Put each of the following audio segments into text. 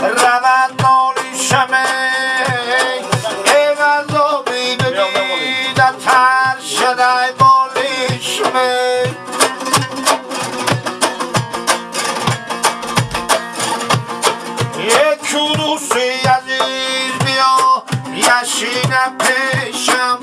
روند مالی شمه ایوز و بیدیدن تر شده مالی شمه یک کروسی عزیز بیا یشینم پیشم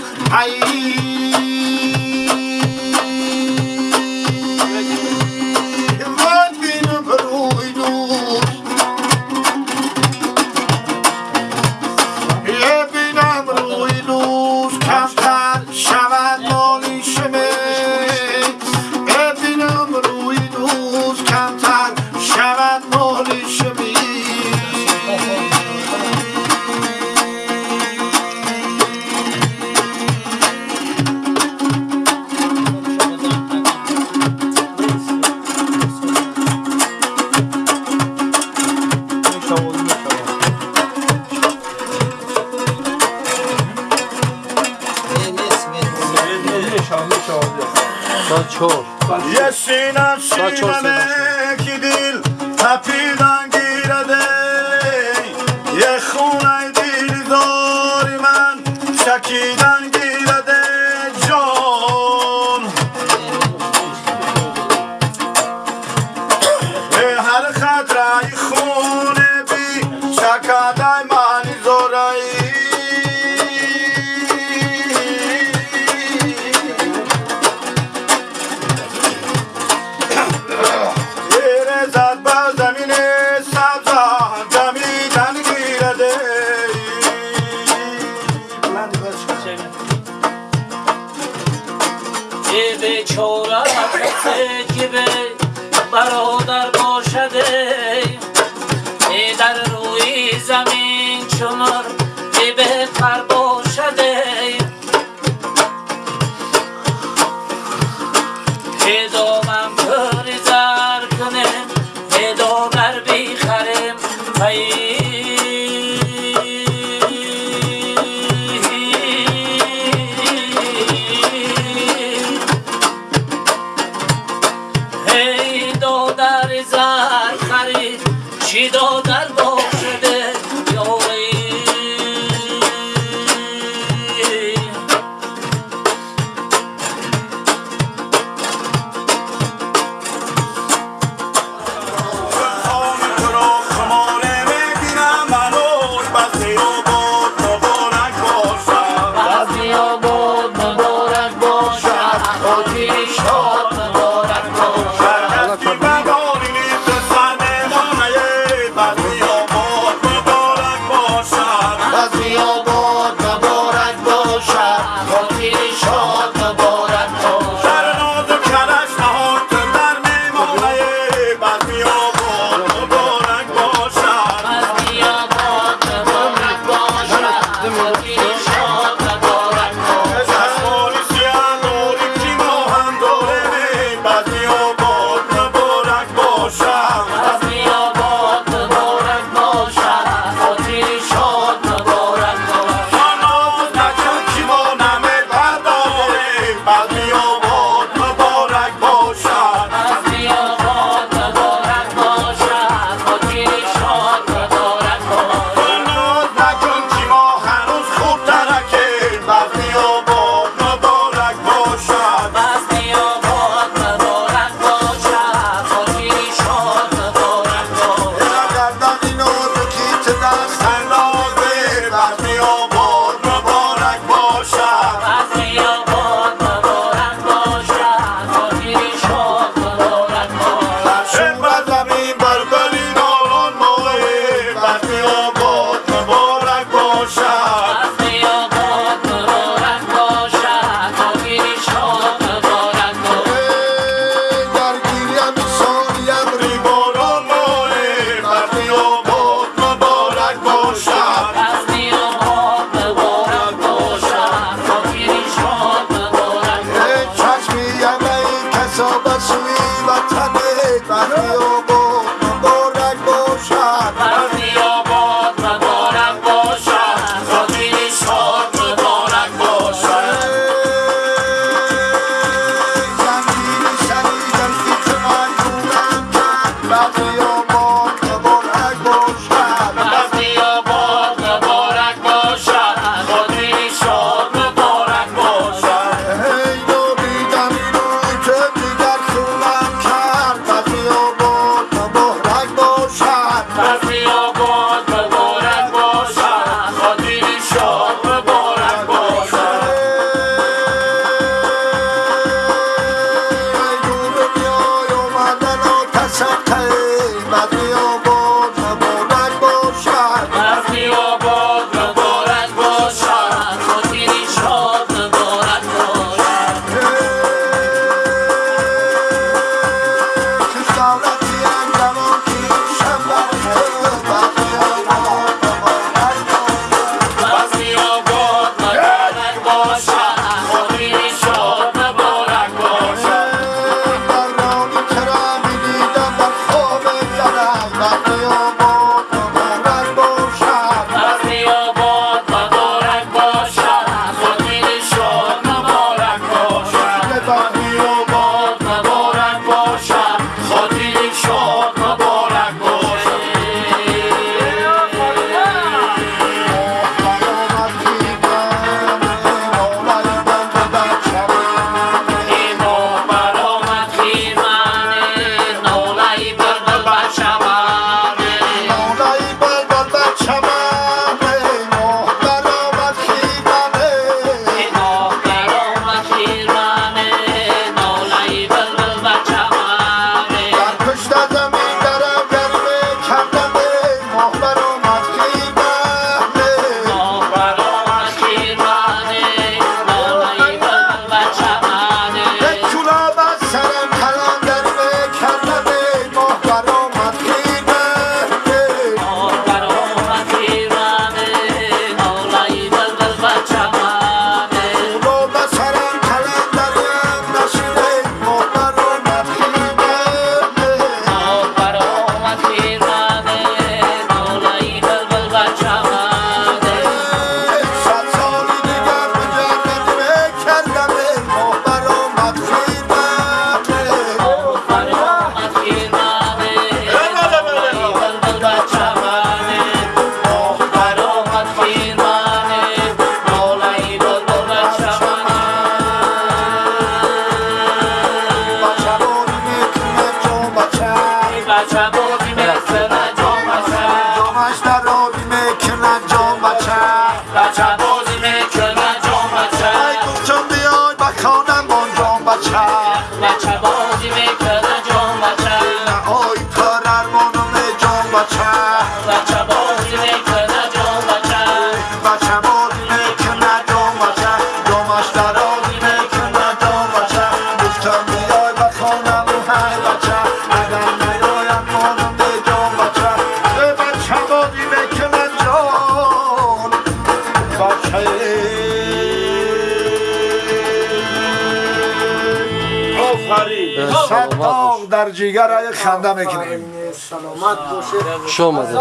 یه سینم که دل تپیدن گیرده یه خونه دل داری من شکیدن گیرده جان به هر خطره خونه بی شکاده منی زورایی بیچاره که به برادر باشده در روی زمین چمر بهتر باشده هدامم پری زر کنم هدامر بیخرم چی دادر باشده یاری فصلی آباد مبارک باشد خاطری شاد مبارک باشد فصلی آباد مبارک باشد خاطری شاد مبارک باشد فصلی آباد مبارک باشد خاطری شاد مبارک باشد فصلی آباد مبارک باشد خاطری شاد مبارک باشد فصلی آباد مبارک باشد خاطری شاد مبارک باشد این ماه برآمد خیمنه ناله‌ای بلبل بر چمنه این ماه برآمد خیمنه ناله‌ای بلبل بر چمنه ماه برآمد خیمنه ناله‌ای بلبل بر چمنه ماه برآمد خیمنه ناله‌ای بلبل بر چمنه ماه برآمد خیمنه ناله‌ای بلبل بر چمنه ماه برآمد خیمنه ناله‌ای بلبل بر چمنه ماه برآمد خیمنه ناله‌ای بلبل بر چمنه بچه بازی مثل جام بچه بچه بازی میکنه جام بچه بچه بازی میکنه جام بچه بچه بازی میکنه جام بچه صد در جیگر خنده میکنیم. سلامت باشه. شومده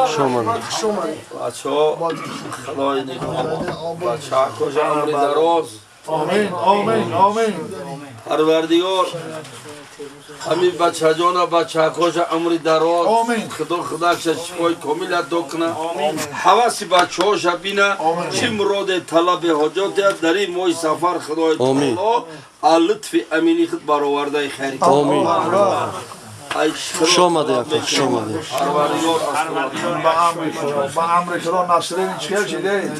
بچه ها خدای نگاه بچه ها کجا عمری دراز آمین آمین آمین. پروردگار همین بچه جانا بچه ها کجا عمری دراز آمین. خدا شفای کامل دکنه حواسی بچه ها شبینه چی مراد طلب حاجات در این ماه سفر خدای آمین. تعالی لطف امینی خود برآورده خیری آمین. ای شومده یکم شومده پروردگار با امر خدا نصرین چیل شده